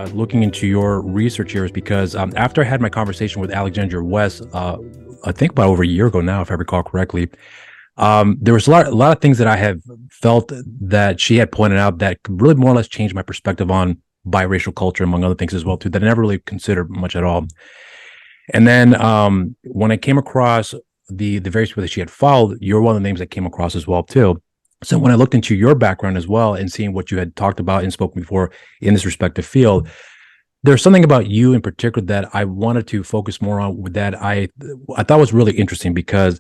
looking into your research here is because after I had my conversation with Alexandria West, I think about over a year ago now, if I recall correctly, there was a lot of things that I have felt that she had pointed out that could really more or less change my perspective on biracial culture, among other things as well too, that I never really considered much at all. And then when I came across the various people that she had followed, you're one of the names that came across as well too. So when I looked into your background as well and seeing what you had talked about and spoken before in this respective field, there's something about you in particular that I wanted to focus more on that I thought was really interesting because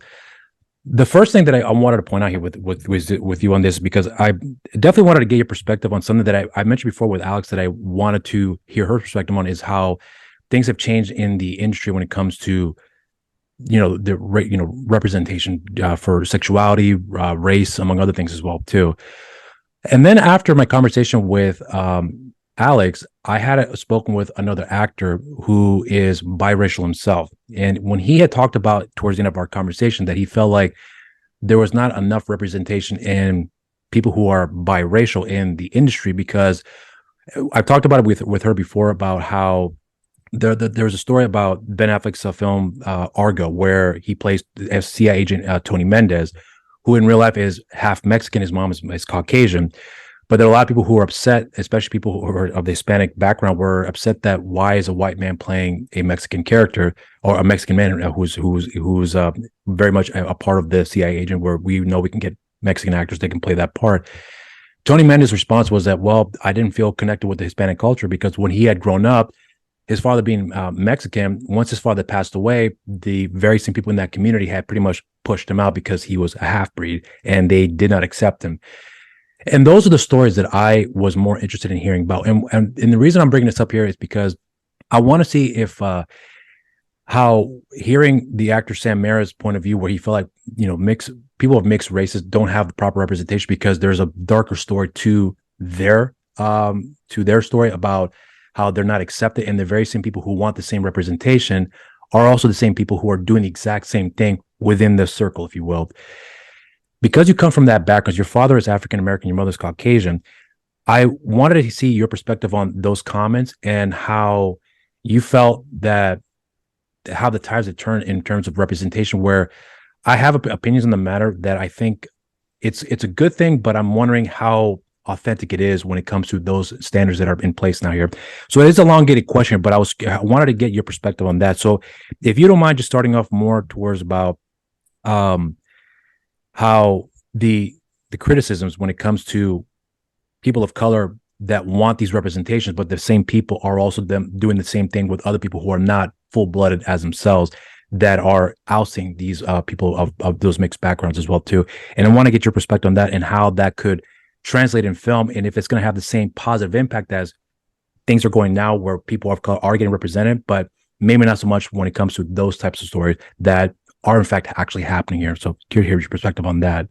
the first thing that I wanted to point out here with you on this, because I definitely wanted to get your perspective on something that I mentioned before with Alex that I wanted to hear her perspective on, is how things have changed in the industry when it comes to representation for sexuality, race, among other things as well too. And then after my conversation with Alex, I had spoken with another actor who is biracial himself. And when he had talked about towards the end of our conversation that he felt like there was not enough representation in people who are biracial in the industry, because I've talked about it with her before about how there's a story about Ben Affleck's film Argo, where he plays CIA agent Tony Mendez, who in real life is half Mexican. His mom is Caucasian. But there are a lot of people who are upset, especially people who are of the Hispanic background, were upset that why is a white man playing a Mexican character or a Mexican man who's very much a part of the CIA agent, where we know we can get Mexican actors that can play that part. Tony Mendez's response was that, well, I didn't feel connected with the Hispanic culture because when he had grown up, his father being Mexican, once his father passed away, the very same people in that community had pretty much pushed him out because he was a half-breed and they did not accept him. And those are the stories that I was more interested in hearing about. And the reason I'm bringing this up here is because I want to see if how hearing the actor Sam Mara's point of view, where he felt like, mixed people of mixed races don't have the proper representation because there's a darker story to their story about how they're not accepted. And the very same people who want the same representation are also the same people who are doing the exact same thing within the circle, if you will. Because you come from that background, your father is African American, your mother's Caucasian. I wanted to see your perspective on those comments and how you felt that how the tides have turned in terms of representation, where I have opinions on the matter that I think it's a good thing, but I'm wondering how authentic it is when it comes to those standards that are in place now here. So it is a elongated question, but I wanted to get your perspective on that. So if you don't mind just starting off more towards about how the criticisms when it comes to people of color that want these representations, but the same people are also them doing the same thing with other people who are not full-blooded as themselves, that are ousting these people of those mixed backgrounds as well too. And I want to get your perspective on that and how that could translate in film, and if it's going to have the same positive impact as things are going now, where people of color are getting represented, but maybe not so much when it comes to those types of stories that are in fact actually happening here. So curious to hear your perspective on that.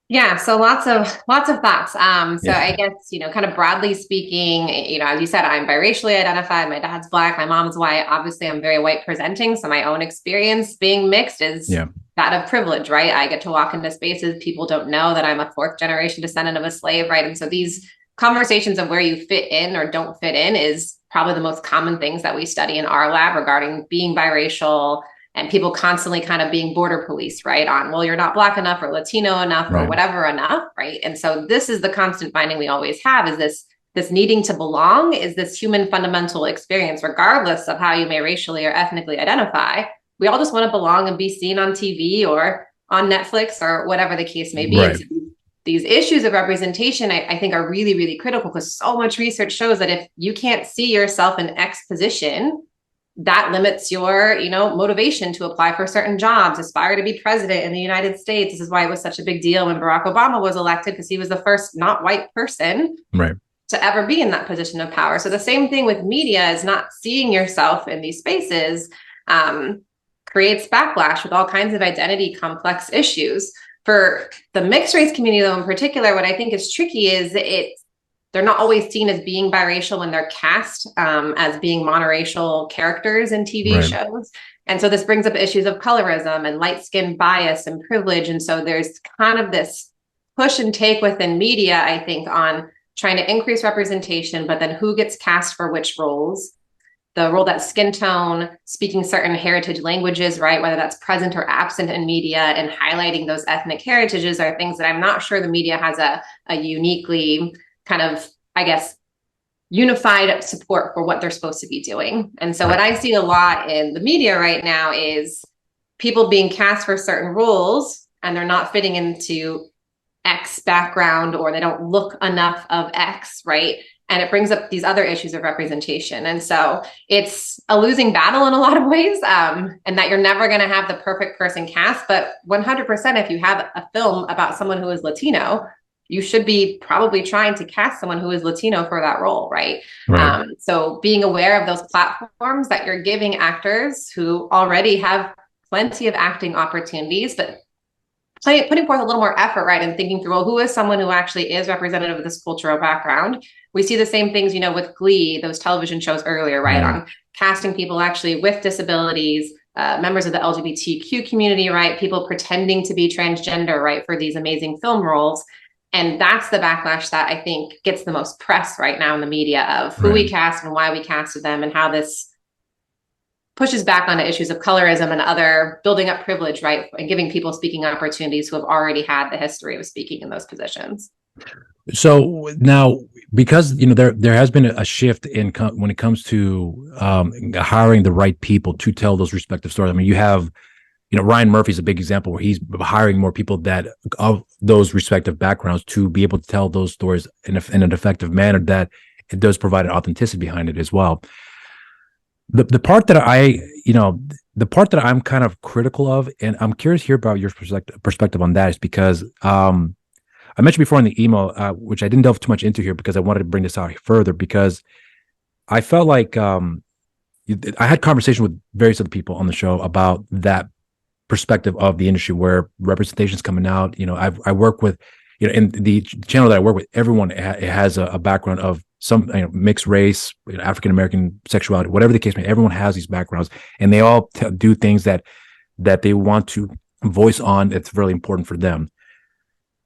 Yeah, so lots of thoughts. So Yeah. I guess, kind of broadly speaking, as you said, I'm biracially identified. My dad's Black, my mom's white. Obviously, I'm very white presenting. So my own experience being mixed is Yeah. that of privilege, right? I get to walk into spaces. People don't know that I'm a fourth generation descendant of a slave, right? And so these conversations of where you fit in or don't fit in is probably the most common things that we study in our lab regarding being biracial, and people constantly kind of being border police, right? On, well, you're not Black enough or Latino enough or Right. whatever enough, right? And so this is the constant finding we always have, is this needing to belong, is this human fundamental experience, regardless of how you may racially or ethnically identify. We all just want to belong and be seen on TV or on Netflix or whatever the case may be. Right. And so these issues of representation, I think, are really, really critical, because so much research shows that if you can't see yourself in X position, that limits your, motivation to apply for certain jobs, aspire to be president in the United States. This is why it was such a big deal when Barack Obama was elected, because he was the first not white person Right. to ever be in that position of power. So the same thing with media, is not seeing yourself in these spaces creates backlash with all kinds of identity complex issues. For the mixed race community, though, in particular, what I think is tricky is they're not always seen as being biracial when they're cast as being monoracial characters in TV shows. And so this brings up issues of colorism and light skin bias and privilege. And so there's kind of this push and take within media, I think, on trying to increase representation, but then who gets cast for which roles, the role that skin tone, speaking certain heritage languages, right? Whether that's present or absent in media, and highlighting those ethnic heritages are things that I'm not sure the media has a uniquely kind of, I guess, unified support for what they're supposed to be doing. And so what I see a lot in the media right now is people being cast for certain roles and they're not fitting into X background, or they don't look enough of X, right? And it brings up these other issues of representation. And so it's a losing battle in a lot of ways, and that you're never going to have the perfect person cast. But 100%, if you have a film about someone who is Latino, you should be probably trying to cast someone who is Latino for that role, right? So being aware of those platforms that you're giving actors who already have plenty of acting opportunities, but putting forth a little more effort, right? And thinking through, well, who is someone who actually is representative of this cultural background? We see the same things, you know, with Glee, those television shows earlier, right? On casting people actually with disabilities, members of the LGBTQ community, right? People pretending to be transgender, right? For these amazing film roles. And that's the backlash that I think gets the most press right now in the media, of who we cast and why we casted them, and how this pushes back onto issues of colorism and other building up privilege, right? And giving people speaking opportunities who have already had the history of speaking in those positions. So now, because you know there has been a shift in when it comes to hiring the right people to tell those respective stories. I mean, you have, you know, Ryan Murphy's a big example where he's hiring more people that of those respective backgrounds to be able to tell those stories in an effective manner that it does provide an authenticity behind it as well. The part that the part that I'm kind of critical of, and I'm curious here about your perspective on that, is because I mentioned before in the email, which I didn't delve too much into here because I wanted to bring this out further, because I felt like I had conversation with various other people on the show about that perspective of the industry where representation is coming out. You know, I work with, you know, in the channel that I work with, everyone it has a background of some, you know, mixed race, African American sexuality, whatever the case may be. Everyone has these backgrounds, and they all do things that they want to voice on. It's really important for them.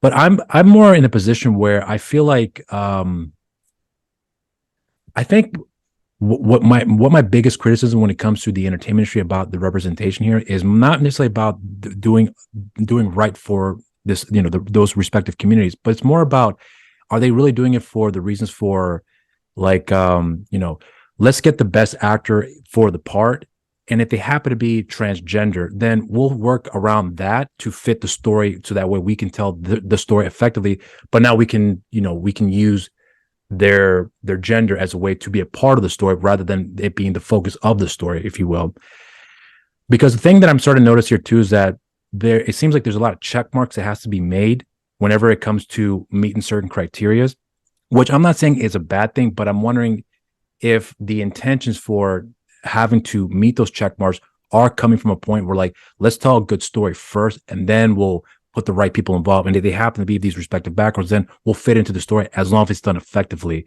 But I'm more in a position where I feel like I think what my biggest criticism when it comes to the entertainment industry about the representation here is not necessarily about doing right for this, you know, those respective communities, but it's more about, are they really doing it for the reasons for, like, you know, let's get the best actor for the part, and if they happen to be transgender, then we'll work around that to fit the story, so that way we can tell the story effectively. But now we can, you know, we can use their gender as a way to be a part of the story rather than it being the focus of the story, if you will. Because the thing that I'm starting to notice here too is that it seems like there's a lot of check marks that has to be made whenever it comes to meeting certain criteria, which I'm not saying is a bad thing, but I'm wondering if the intentions for having to meet those check marks are coming from a point where, like, let's tell a good story first, and then we'll put the right people involved. And if they happen to be these respective backgrounds, then we'll fit into the story as long as it's done effectively.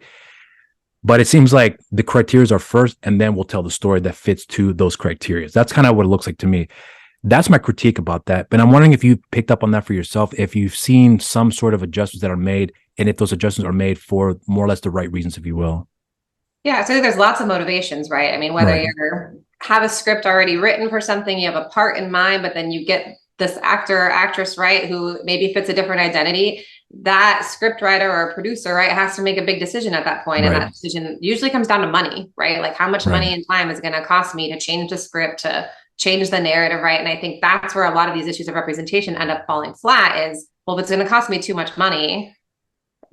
But it seems like the criteria are first, and then we'll tell the story that fits to those criteria. That's kind of what it looks like to me. That's my critique about that. But I'm wondering if you picked up on that for yourself, if you've seen some sort of adjustments that are made, and if those adjustments are made for more or less the right reasons, if you will. Yeah, so there's lots of motivations, right? I mean, whether you have a script already written for something, you have a part in mind, but then you get this actor or actress, right, who maybe fits a different identity, that script writer or producer, right, has to make a big decision at that point. And that decision usually comes down to money, right? Like, how much money and time is it going to cost me to change the script, to change the narrative, right? And I think that's where a lot of these issues of representation end up falling flat is, well, if it's going to cost me too much money,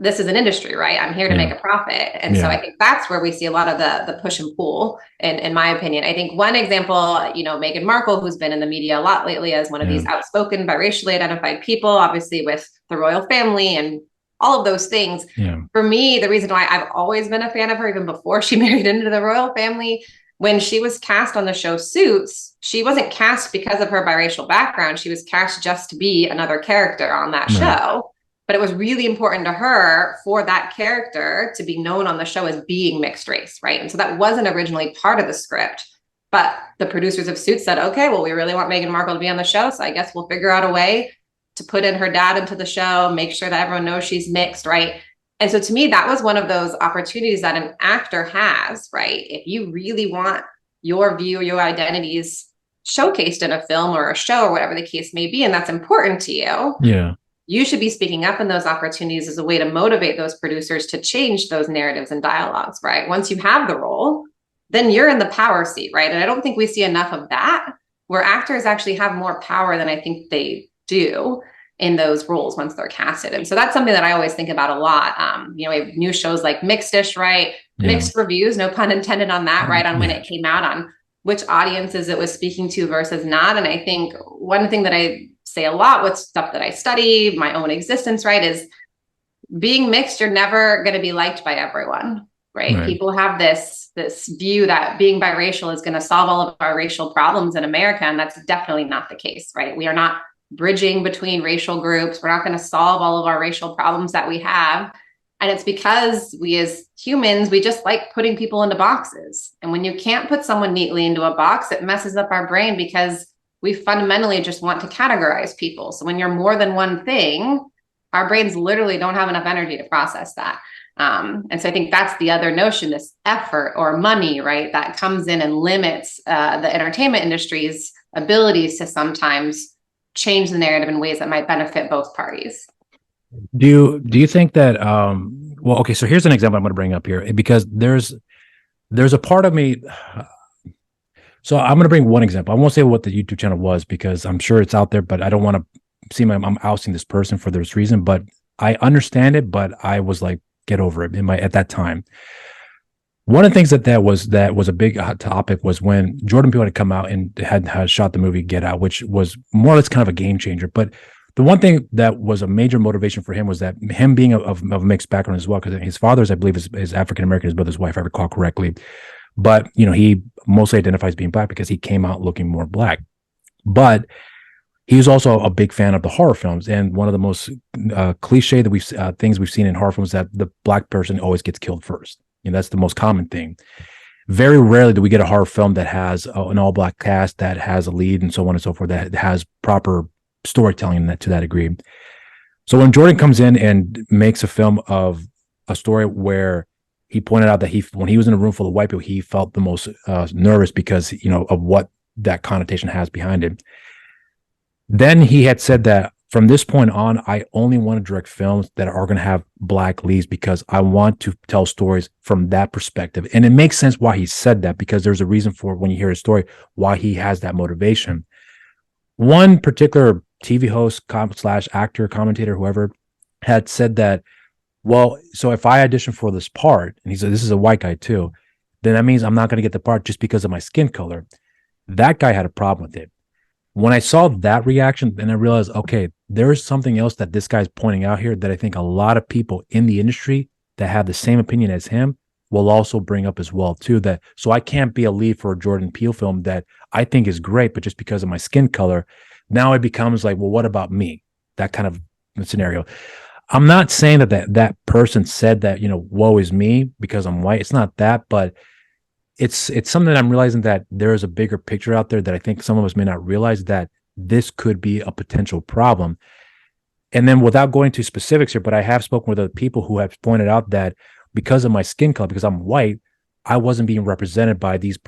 this is an industry, right? I'm here to make a profit. And so I think that's where we see a lot of the push and pull, in my opinion. I think one example, you know, Meghan Markle, who's been in the media a lot lately as one of these outspoken, biracially identified people, obviously with the royal family and all of those things. For me, the reason why I've always been a fan of her, even before she married into the royal family, when she was cast on the show Suits, she wasn't cast because of her biracial background. She was cast just to be another character on that show. But it was really important to her for that character to be known on the show as being mixed race, right? And so that wasn't originally part of the script. But the producers of Suits said, okay, well, we really want Meghan Markle to be on the show, so I guess we'll figure out a way to put in her dad into the show, make sure that everyone knows she's mixed, right? And so to me, that was one of those opportunities that an actor has, right? If you really want your view, your identities showcased in a film or a show or whatever the case may be, and that's important to you, Yeah. you should be speaking up in those opportunities as a way to motivate those producers to change those narratives and dialogues, right? Once you have the role, then you're in the power seat, right? And I don't think we see enough of that, where actors actually have more power than I think they do in those roles once they're casted. And so that's something that I always think about a lot. We have new shows like Mixed-ish, right? Yeah. Mixed reviews, no pun intended on that, right? On when Yeah. it came out, on which audiences it was speaking to versus not. And I think one thing that I say a lot with stuff that I study, my own existence, right, is being mixed, you're never going to be liked by everyone, right? People have this view that being biracial is going to solve all of our racial problems in America, and that's definitely not the case, right? We are not bridging between racial groups. We're not going to solve all of our racial problems that we have. And it's because we as humans, we just like putting people into boxes. And when you can't put someone neatly into a box, it messes up our brain because we fundamentally just want to categorize people. So when you're more than one thing, our brains literally don't have enough energy to process that. And so I think that's the other notion, this effort or money, right, that comes in and limits the entertainment industry's abilities to sometimes change the narrative in ways that might benefit both parties. Do you think that well, okay, so here's an example I'm going to bring up here, because there's a part of me. So I'm going to bring one example. I won't say what the YouTube channel was because I'm sure it's out there, but I don't want to seem like I'm ousting this person for this reason. But I understand it, but I was like, get over it at that time. One of the things that was a big hot topic was when Jordan Peele had come out and had shot the movie Get Out, which was more or less kind of a game changer. But the one thing that was a major motivation for him was that him being of a mixed background as well, because his father's, I believe, is African American, his brother's wife, if I recall correctly. But he mostly identifies being black because he came out looking more black. But he was also a big fan of the horror films, and one of the most cliche that things we've seen in horror films is that the black person always gets killed first. That's the most common thing. Very rarely do we get a horror film that has an all black cast, that has a lead, and so on and so forth, that has proper storytelling to that degree. So when Jordan comes in and makes a film of a story where he pointed out that when he was in a room full of white people, he felt the most nervous because of what that connotation has behind it. Then he had said that from this point on, I only want to direct films that are going to have black leads because I want to tell stories from that perspective. And it makes sense why he said that, because there's a reason for, when you hear his story, why he has that motivation. One particular TV host / actor, commentator, whoever, had said that, well, so if I audition for this part, and he said, this is a white guy too, then that means I'm not going to get the part just because of my skin color. That guy had a problem with it. When I saw that reaction, then I realized, okay, there is something else that this guy's pointing out here that I think a lot of people in the industry that have the same opinion as him will also bring up as well too. That so I can't be a lead for a Jordan Peele film that I think is great, but just because of my skin color, now it becomes like, well, what about me? That kind of scenario. I'm not saying that person said that, woe is me because I'm white. It's not that, but it's something that I'm realizing, that there is a bigger picture out there that I think some of us may not realize, that this could be a potential problem. And then, without going to specifics here, but I have spoken with other people who have pointed out that because of my skin color, because I'm white, I wasn't being represented by these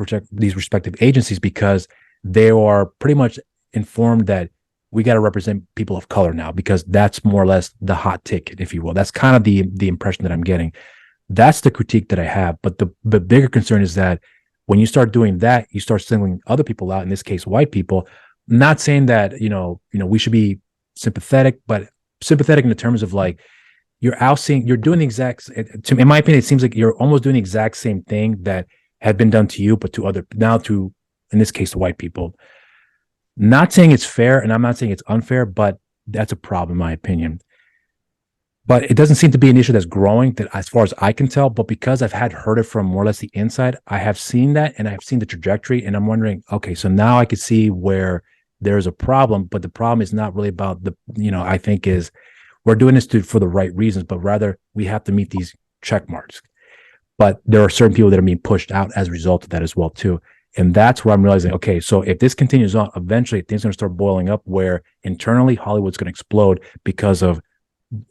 respective agencies because they are pretty much informed that we got to represent people of color now, because that's more or less the hot ticket, if you will. That's kind of the impression that I'm getting. That's the critique that I have. But the bigger concern is that when you start doing that, you start singling other people out, in this case, white people. I'm not saying that, we should be sympathetic, but sympathetic in the terms of like, you're doing the exact, in my opinion, it seems like you're almost doing the exact same thing that had been done to you, but to, in this case, the white people. Not saying it's fair, and I'm not saying it's unfair, but that's a problem, in my opinion. But it doesn't seem to be an issue that's growing, that as far as I can tell. But because I've heard it from more or less the inside, I have seen that, and I've seen the trajectory, and I'm wondering, okay, so now I can see where there's a problem. But the problem is not really about I think is we're doing this for the right reasons, but rather we have to meet these check marks. But there are certain people that are being pushed out as a result of that as well too. And that's where I'm realizing, okay, so if this continues on, eventually things are going to start boiling up, where internally Hollywood's going to explode because of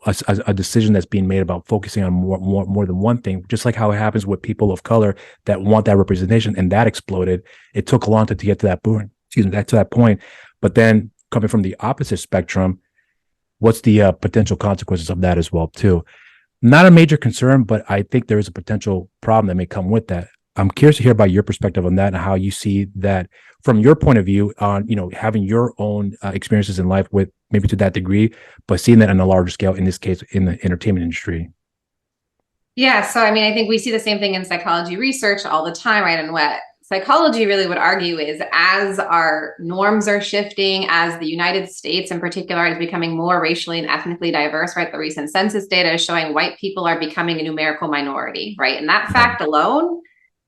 a decision that's being made about focusing on more than one thing, just like how it happens with people of color that want that representation, and that exploded. It took a long time to get to that point, to that point. But then coming from the opposite spectrum, what's the potential consequences of that as well too? Not a major concern, but I think there is a potential problem that may come with that. I'm curious to hear about your perspective on that and how you see that from your point of view on, having your own experiences in life with maybe to that degree, but seeing that on a larger scale, in this case, in the entertainment industry. Yeah. So, I mean, I think we see the same thing in psychology research all the time, right? And what psychology really would argue is as our norms are shifting, as the United States in particular is becoming more racially and ethnically diverse, right? The recent census data is showing white people are becoming a numerical minority, right? And that fact alone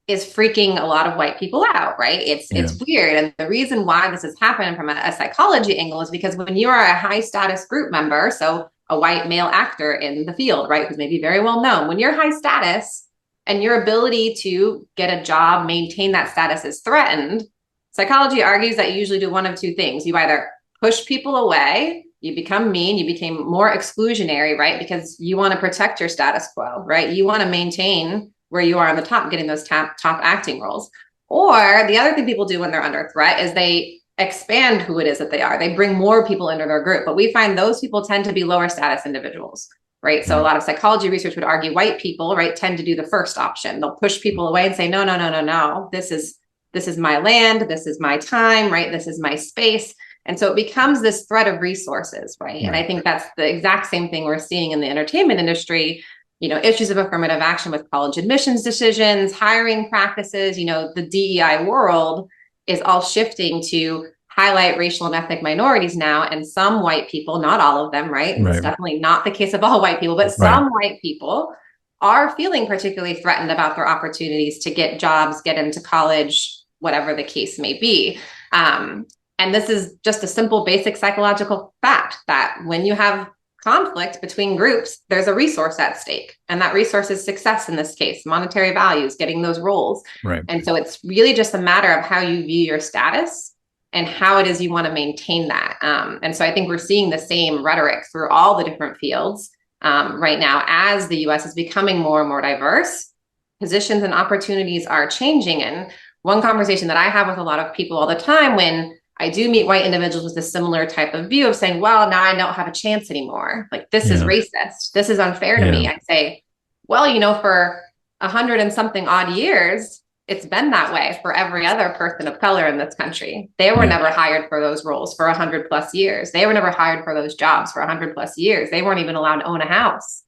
is freaking a lot of white people out, right? It's weird. And the reason why this is happening from a psychology angle is because when you are a high status group member, so a white male actor in the field, right, who's maybe very well known, when you're high status and your ability to get a job, maintain that status is threatened, psychology argues that you usually do one of two things. You either push people away, you become mean, you became more exclusionary, right? Because you want to protect your status quo, right? You want to maintain where you are on the top, getting those top acting roles. Or the other thing people do when they're under threat is they expand who it is that they are. They bring more people into their group, but we find those people tend to be lower status individuals, right? So a lot of psychology research would argue white people, right, tend to do the first option. They'll push people away and say, no, no, no, no, no. This is my land. This is my time, right? This is my space. And so it becomes this threat of resources, right? And I think that's the exact same thing we're seeing in the entertainment industry. Issues of affirmative action with college admissions decisions, hiring practices, the DEI world is all shifting to highlight racial and ethnic minorities now. And some white people, not all of them, right? It's definitely not the case of all white people, but some white people are feeling particularly threatened about their opportunities to get jobs, get into college, whatever the case may be. And this is just a simple, basic psychological fact that when you have conflict between groups, there's a resource at stake. And that resource is success in this case, monetary values, getting those roles. Right. And so it's really just a matter of how you view your status and how it is you want to maintain that. And so I think we're seeing the same rhetoric through all the different fields right now as the US is becoming more and more diverse. Positions and opportunities are changing. And one conversation that I have with a lot of people all the time when I do meet white individuals with a similar type of view of saying, well, now I don't have a chance anymore. Like, this is racist. This is unfair to me. I say, well, for 100 and something odd years, it's been that way for every other person of color in this country. They were never hired for those roles for 100 plus years. They were never hired for those jobs for 100 plus years. They weren't even allowed to own a house.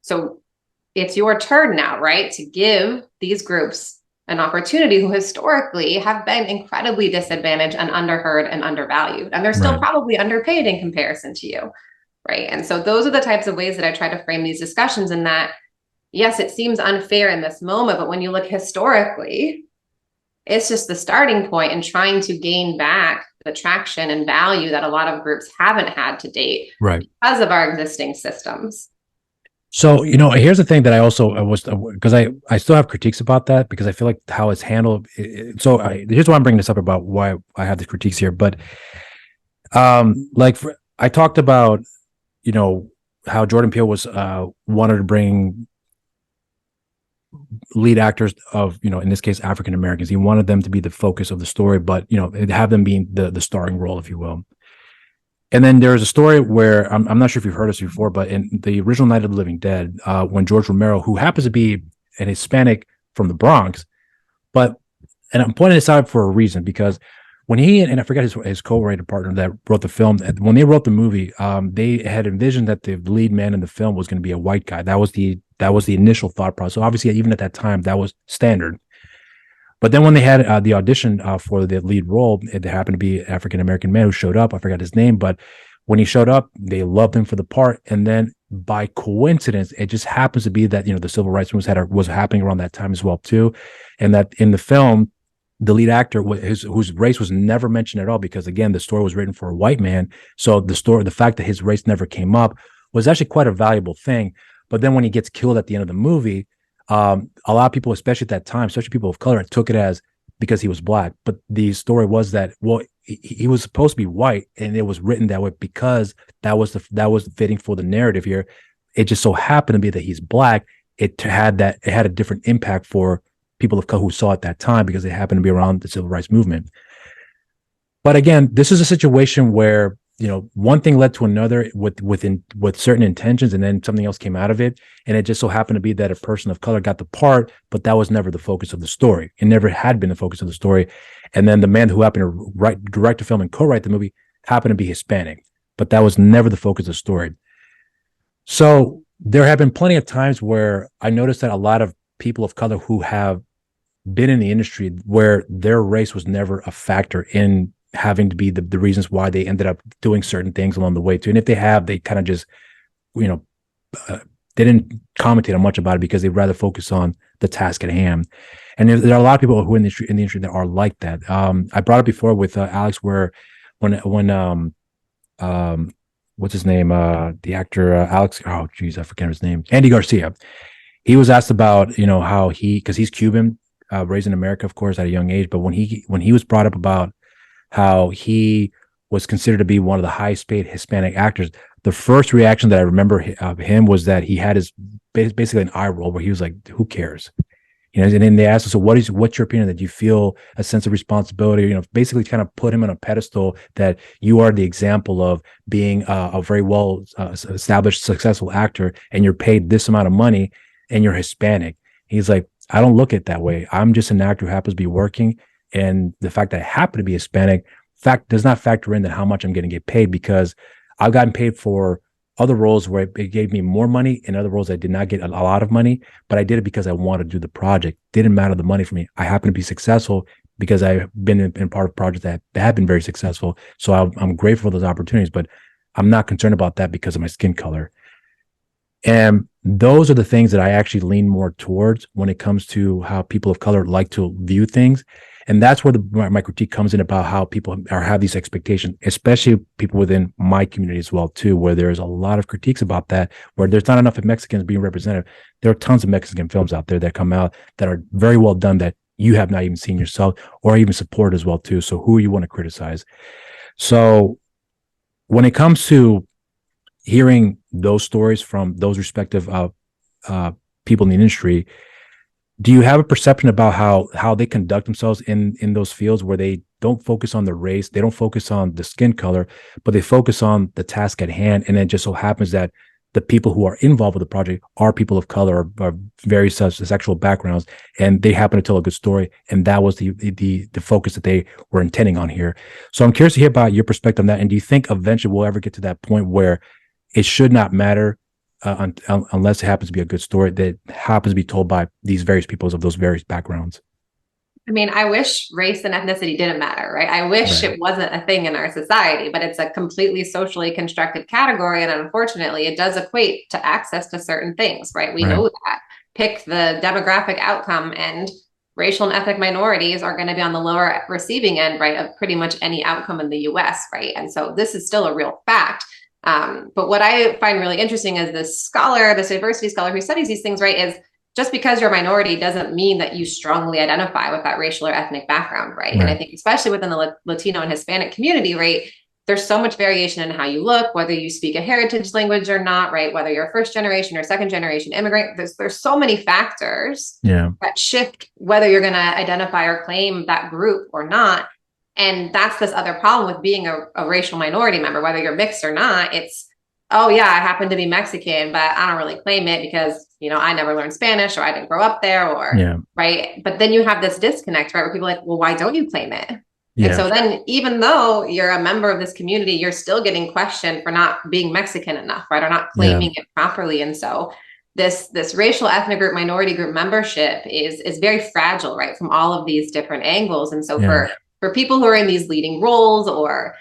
So it's your turn now, right, to give these groups an opportunity who historically have been incredibly disadvantaged and underheard and undervalued. And they're still probably underpaid in comparison to you, right? And so those are the types of ways that I try to frame these discussions, in that, yes, it seems unfair in this moment, but when you look historically, it's just the starting point in trying to gain back the traction and value that a lot of groups haven't had to date because of our existing systems. So, here's the thing that I also was, because I still have critiques about that, because I feel like how it's handled. Here's why I'm bringing this up about why I have the critiques here. But I talked about, how Jordan Peele was wanted to bring lead actors of, in this case, African Americans. He wanted them to be the focus of the story, but, have them being the starring role, if you will. And then there's a story where I'm not sure if you've heard this before, but in the original Night of the Living Dead, when George Romero, who happens to be an Hispanic from the Bronx, and I'm pointing this out for a reason, because when he, and I forget his co-writer partner that wrote the film, when they wrote the movie, they had envisioned that the lead man in the film was going to be a white guy. That was the initial thought process. So obviously, even at that time, that was standard. But then when they had the audition for the lead role, it happened to be an African-American man who showed up. I forgot his name, but when he showed up, they loved him for the part. And then by coincidence, it just happens to be that, the civil rights movement was happening around that time as well, too. And that in the film, the lead actor, whose race was never mentioned at all, because, again, the story was written for a white man. So the fact that his race never came up was actually quite a valuable thing. But then when he gets killed at the end of the movie, a lot of people, especially at that time, especially people of color, took it as because he was black. But the story was that, well, he was supposed to be white, and it was written that way because that was fitting for the narrative here. It just so happened to be that he's black. It had a different impact for people of color who saw it at that time because they happened to be around the civil rights movement. But again, this is a situation where, one thing led to another with certain intentions, and then something else came out of it. And it just so happened to be that a person of color got the part, but that was never the focus of the story. It never had been the focus of the story. And then the man who happened to direct the film and co-write the movie happened to be Hispanic, but that was never the focus of the story. So there have been plenty of times where I noticed that a lot of people of color who have been in the industry where their race was never a factor in having to be the reasons why they ended up doing certain things along the way too. And if they have, they kind of just, they didn't commentate on much about it because they'd rather focus on the task at hand. And there are a lot of people who are in the industry that are like that. I brought it before with Alex, where when what's his name? The actor Alex. Oh, geez, I forget his name. Andy Garcia. He was asked about how because he's Cuban, raised in America, of course, at a young age. But when he was brought up about how he was considered to be one of the highest paid Hispanic actors, the first reaction that I remember of him was that he had his basically an eye roll where he was like, "Who cares?" And then they asked him, "So what's your opinion? That you feel a sense of responsibility?" Basically kind of put him on a pedestal that you are the example of being a very well established, successful actor, and you're paid this amount of money, and you're Hispanic. He's like, "I don't look at it that way. I'm just an actor who happens to be working. And the fact that I happen to be Hispanic does not factor in that how much I'm going to get paid, because I've gotten paid for other roles where it gave me more money, and other roles I did not get a lot of money, but I did it because I wanted to do the project. Didn't matter the money for me. I happen to be successful because I've been in part of projects that have been very successful. So I'm grateful for those opportunities, but I'm not concerned about that because of my skin color." And those are the things that I actually lean more towards when it comes to how people of color like to view things. And that's where my critique comes in about how people have these expectations, especially people within my community as well, too, where there's a lot of critiques about that, where there's not enough of Mexicans being represented. There are tons of Mexican films out there that come out that are very well done that you have not even seen yourself or even support as well, too. So who you want to criticize? So when it comes to hearing those stories from those respective people in the industry, do you have a perception about how they conduct themselves in those fields where they don't focus on the race, they don't focus on the skin color, but they focus on the task at hand? And it just so happens that the people who are involved with the project are people of color or various sexual backgrounds, and they happen to tell a good story. And that was the focus that they were intending on here. So I'm curious to hear about your perspective on that. And do you think eventually we'll ever get to that point where it should not matter unless it happens to be a good story that happens to be told by these various peoples of those various backgrounds? I mean, I wish race and ethnicity didn't matter, right? I wish it wasn't a thing in our society, but it's a completely socially constructed category. And unfortunately, it does equate to access to certain things, right? We know that. Pick the demographic outcome, and racial and ethnic minorities are going to be on the lower receiving end, right, of pretty much any outcome in the US, right? And so this is still a real fact. But what I find really interesting is this diversity scholar who studies these things, right, is just because you're a minority doesn't mean that you strongly identify with that racial or ethnic background, right? And I think especially within the Latino and Hispanic community, right, there's so much variation in how you look, whether you speak a heritage language or not, right? Whether you're a first generation or second generation immigrant, there's so many factors that shift whether you're going to identify or claim that group or not. And that's this other problem with being a racial minority member, whether you're mixed or not. It's, oh yeah, I happen to be Mexican, but I don't really claim it because, I never learned Spanish, or I didn't grow up there, or right. But then you have this disconnect, right? Where people are like, well, why don't you claim it? And so then even though you're a member of this community, you're still getting questioned for not being Mexican enough, right? Or not claiming it properly. And so this racial, ethnic group, minority group membership is very fragile, right? From all of these different angles. And so for people who are in these leading roles, or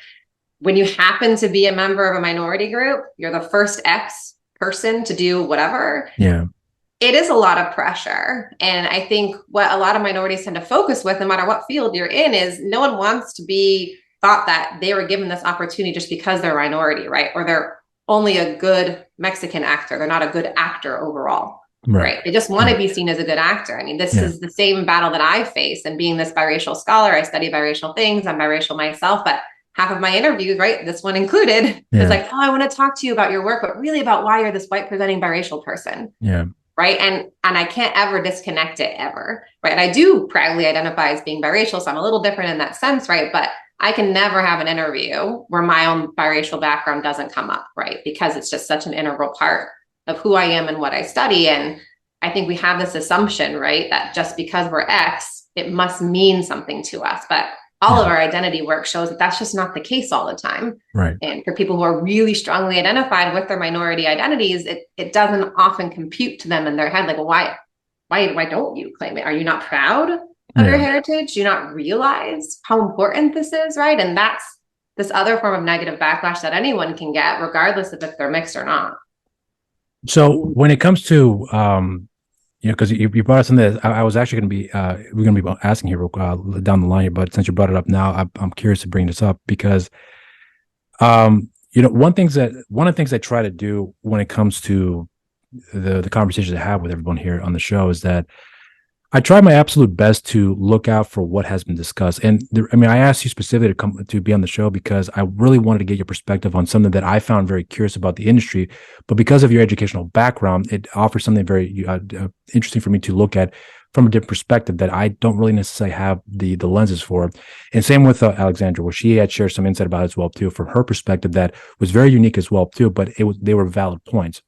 when you happen to be a member of a minority group, you're the first X person to do whatever. It is a lot of pressure. And I think what a lot of minorities tend to focus with, no matter what field you're in, is no one wants to be thought that they were given this opportunity just because they're a minority, right? Or they're only a good Mexican actor. They're not a good actor overall. Right. right? They just want to be seen as a good actor. I mean, this is the same battle that I face. And being this biracial scholar, I study biracial things. I'm biracial myself, but half of my interviews, right, this one included, is like, oh, I want to talk to you about your work, but really about why you're this white presenting biracial person. Yeah. Right. And I can't ever disconnect it ever. Right. And I do proudly identify as being biracial. So I'm a little different in that sense. Right. But I can never have an interview where my own biracial background doesn't come up. Right. Because it's just such an integral part of who I am and what I study. And I think we have this assumption, right, that just because we're X, it must mean something to us. But all of our identity work shows that that's just not the case all the time. Right. And for people who are really strongly identified with their minority identities, it doesn't often compute to them in their head, like, well, why don't you claim it? Are you not proud of your heritage? Do you not realize how important this is, right? And that's this other form of negative backlash that anyone can get, regardless of if they're mixed or not. So when it comes to because you brought up something that I was actually going to be we're going to be asking here down the line here, but since you brought it up now, I'm curious to bring this up because one of the things I try to do when it comes to the conversations I have with everyone here on the show is that I try my absolute best to look out for what has been discussed. And I asked you specifically to be on the show because I really wanted to get your perspective on something that I found very curious about the industry. But because of your educational background, it offers something very interesting for me to look at from a different perspective that I don't really necessarily have the lenses for. And same with Alexandria, where she had shared some insight about it as well too, from her perspective that was very unique as well too. But they were valid points.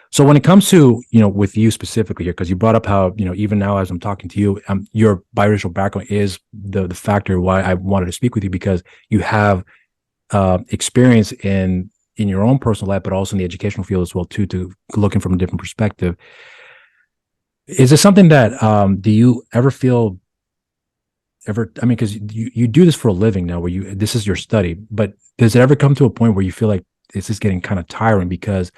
So when it comes to, with you specifically here, because you brought up how, even now as I'm talking to you, your biracial background is the factor why I wanted to speak with you, because you have experience in your own personal life, but also in the educational field as well too, to looking from a different perspective. Is this something that, do you ever feel because you do this for a living now where this is your study, but does it ever come to a point where you feel like this is getting kind of tiring? Because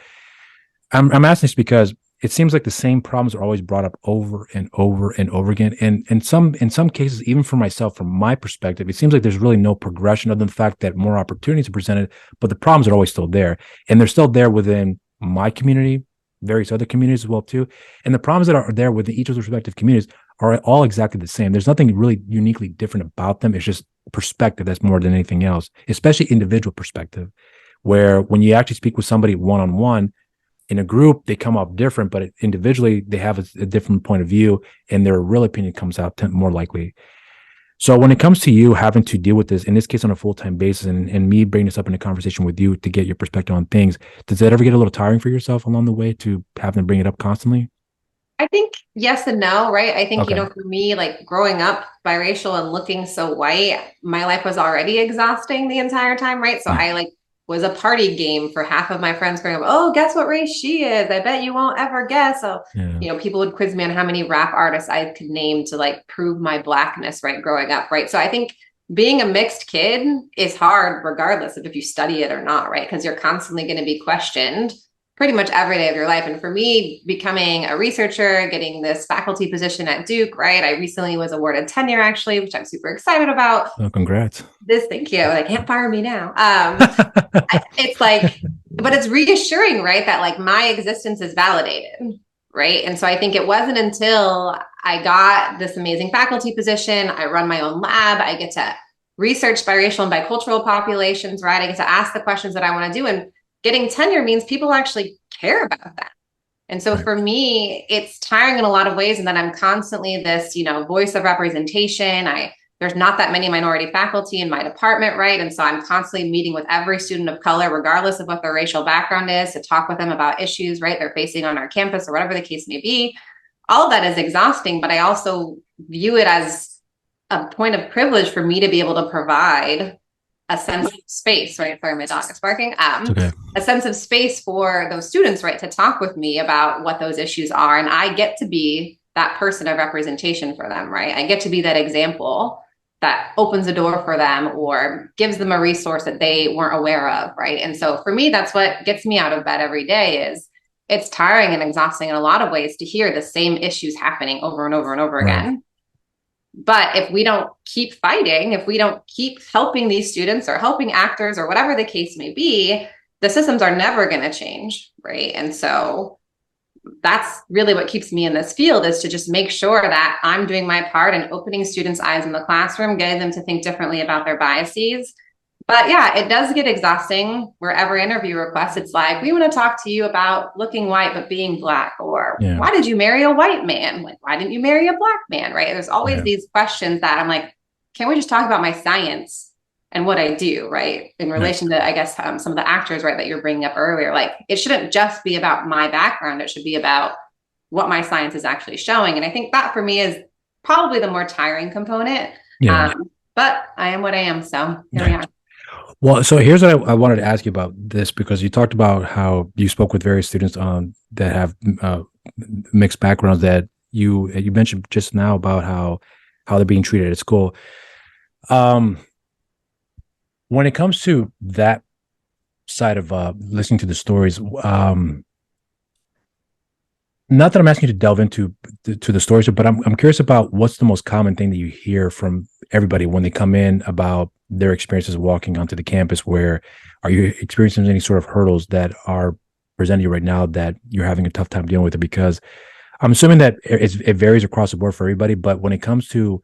I'm asking this because it seems like the same problems are always brought up over and over and over again. And in some cases, even for myself, from my perspective, it seems like there's really no progression other than the fact that more opportunities are presented, but the problems are always still there. And they're still there within my community, various other communities as well too. And the problems that are there within each of those respective communities are all exactly the same. There's nothing really uniquely different about them. It's just perspective that's more than anything else, especially individual perspective, where when you actually speak with somebody one-on-one, in a group, they come off different, but individually, they have a different point of view, and their real opinion comes out more likely. So when it comes to you having to deal with this, in this case, on a full-time basis, and me bringing this up in a conversation with you to get your perspective on things, does that ever get a little tiring for yourself along the way to having to bring it up constantly? I think yes and no, right? I think, for me, like growing up biracial and looking so white, my life was already exhausting the entire time, right? So I was a party game for half of my friends growing up. Oh, guess what race she is? I bet you won't ever guess. So, people would quiz me on how many rap artists I could name to prove my blackness, right? Growing up, right? So I think being a mixed kid is hard regardless of if you study it or not, right? Because you're constantly going to be questioned pretty much every day of your life. And for me, becoming a researcher, getting this faculty position at Duke, right? I recently was awarded tenure, actually, which I'm super excited about. Oh, congrats. Thank you. They can't fire me now. It's but it's reassuring, right? That my existence is validated, right? And so I think it wasn't until I got this amazing faculty position, I run my own lab, I get to research biracial and bicultural populations, right? I get to ask the questions that I want to do. And getting tenure means people actually care about that. And so for me, it's tiring in a lot of ways. And then I'm constantly this, voice of representation. There's not that many minority faculty in my department, right? And so I'm constantly meeting with every student of color, regardless of what their racial background is, to talk with them about issues, right, they're facing on our campus or whatever the case may be. All of that is exhausting, but I also view it as a point of privilege for me to be able to provide a sense of space, right? Sorry, my dog is barking. Okay. A sense of space for those students, right, to talk with me about what those issues are. And I get to be that person of representation for them, right? I get to be that example that opens a door for them or gives them a resource that they weren't aware of, right? And so for me, that's what gets me out of bed every day. Is it's tiring and exhausting in a lot of ways to hear the same issues happening over and over and over again. But if we don't keep fighting, if we don't keep helping these students or helping actors or whatever the case may be, the systems are never going to change, right? And so that's really what keeps me in this field, is to just make sure that I'm doing my part in opening students' eyes in the classroom, getting them to think differently about their biases. But yeah, it does get exhausting where every interview request, it's like, we want to talk to you about looking white, but being black, or Yeah. why did you marry a white man? Like, why didn't you marry a black man? Right. There's always Yeah. these questions that I'm like, can we just talk about my science and what I do, right? In Right. relation to, I guess, some of the actors, right, that you're bringing up earlier, like it shouldn't just be about my background. It should be about what my science is actually showing. And I think that for me is probably the more tiring component. Yeah. But I am what I am. So here we are. Well, so here's what I wanted to ask you about this, because you talked about how you spoke with various students that have mixed backgrounds, that you mentioned just now about how they're being treated at school. When it comes to that side of listening to the stories, not that I'm asking you to delve into to the stories, but I'm curious about what's the most common thing that you hear from everybody when they come in about their experiences walking onto the campus. Where are you experiencing any sort of hurdles that are presenting you right now that you're having a tough time dealing with it? Because I'm assuming that it varies across the board for everybody, but when it comes to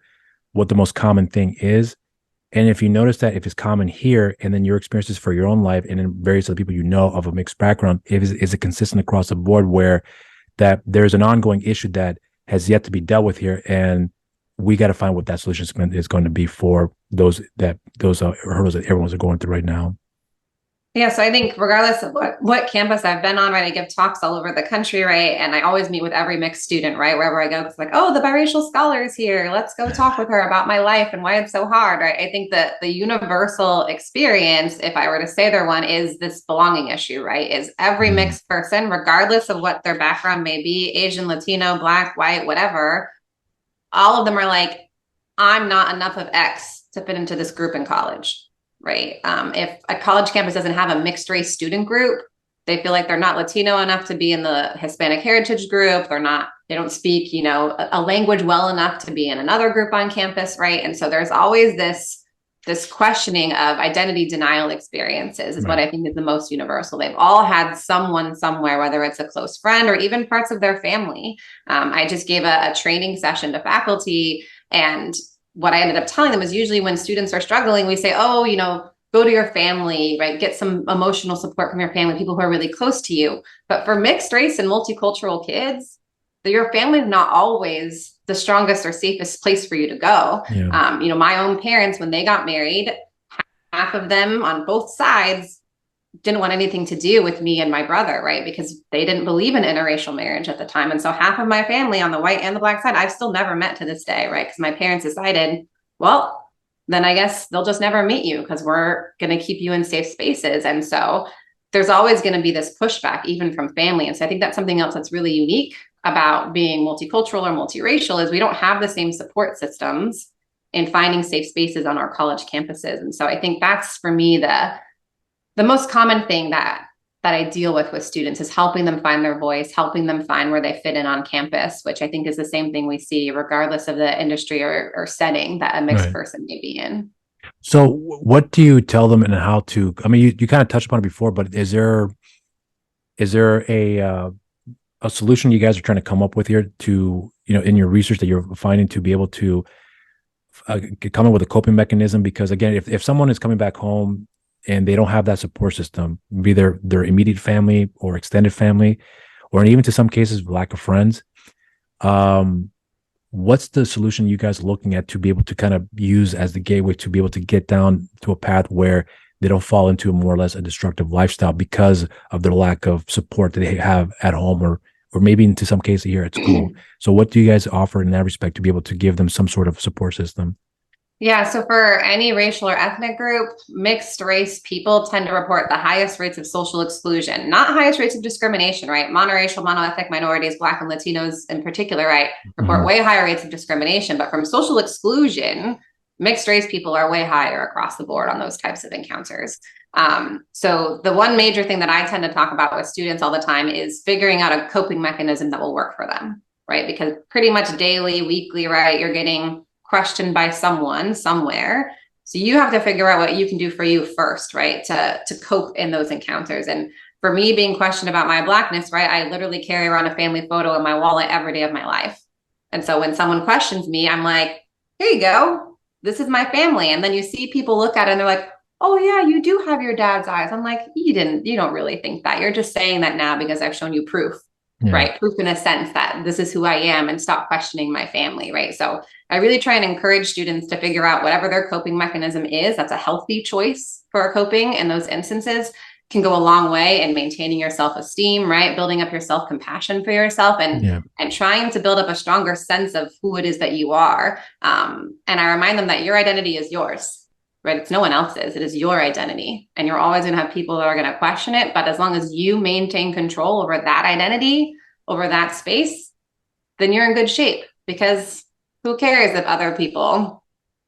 what the most common thing is, and if you notice that if it's common here, and then your experiences for your own life and then various other people you know of a mixed background, is it consistent across the board, where that there's an ongoing issue that has yet to be dealt with here, and we got to find what that solution is going to be for those hurdles that everyone's going through right now. Yeah, so I think regardless of what campus I've been on, right, I give talks all over the country, right, and I always meet with every mixed student, right, wherever I go. It's like, oh, the biracial scholar is here. Let's go talk with her about my life and why it's so hard, right? I think that the universal experience, if I were to say there one, is this belonging issue, right? Is every mixed person, regardless of what their background may be, Asian, Latino, Black, white, whatever, all of them are like, I'm not enough of X to fit into this group in college. Right. If a college campus doesn't have a mixed race student group, they feel like they're not Latino enough to be in the Hispanic heritage group. They don't speak, a language well enough to be in another group on campus. Right. And so there's always this questioning of identity denial experiences is what I think is the most universal. They've all had someone somewhere, whether it's a close friend or even parts of their family. I just gave a training session to faculty, and what I ended up telling them is usually when students are struggling, we say, oh, go to your family, right? Get some emotional support from your family, people who are really close to you. But for mixed race and multicultural kids, your family is not always the strongest or safest place for you to go. Yeah. My own parents, when they got married, half of them on both sides didn't want anything to do with me and my brother, right? Because they didn't believe in interracial marriage at the time. And so half of my family on the white and the Black side, I've still never met to this day, right? Because my parents decided, well, then I guess they'll just never meet you because we're going to keep you in safe spaces. And so there's always going to be this pushback, even from family. And so I think that's something else that's really unique about being multicultural or multiracial, is we don't have the same support systems in finding safe spaces on our college campuses. And so I think that's, for me, the most common thing that I deal with students is helping them find their voice, helping them find where they fit in on campus, which I think is the same thing we see regardless of the industry or setting that a mixed person may be in. So what do you tell them, and how to, I mean, you kind of touched upon it before, but is there a solution you guys are trying to come up with here to, in your research that you're finding, to be able to come up with a coping mechanism? Because again, if someone is coming back home and they don't have that support system, be their immediate family or extended family, or even to some cases lack of friends, what's the solution you guys are looking at to be able to kind of use as the gateway to be able to get down to a path where they don't fall into more or less a destructive lifestyle because of their lack of support that they have at home, or maybe into some cases here at school? So what do you guys offer in that respect to be able to give them some sort of support system? Yeah, so for any racial or ethnic group, mixed race people tend to report the highest rates of social exclusion, not highest rates of discrimination, right? Monoracial, monoethnic minorities, Black and Latinos in particular, right, report way higher rates of discrimination. But from social exclusion, mixed race people are way higher across the board on those types of encounters. So the one major thing that I tend to talk about with students all the time is figuring out a coping mechanism that will work for them, right? Because pretty much daily, weekly, right, you're getting questioned by someone somewhere. So you have to figure out what you can do for you first, right? To cope in those encounters. And for me, being questioned about my Blackness, right? I literally carry around a family photo in my wallet every day of my life. And so when someone questions me, I'm like, here you go. This is my family. And then you see people look at it and they're like, oh yeah, you do have your dad's eyes. I'm like, you don't really think that. You're just saying that now because I've shown you proof, Yeah. right? Proof in a sense that this is who I am, and stop questioning my family, right? So I really try and encourage students to figure out whatever their coping mechanism is. That's a healthy choice for coping in those instances, can go a long way in maintaining your self-esteem, right? Building up your self-compassion for yourself, and trying to build up a stronger sense of who it is that you are. And I remind them that your identity is yours, right? It's no one else's. It is your identity. And you're always going to have people that are going to question it. But as long as you maintain control over that identity, over that space, then you're in good shape, because who cares if other people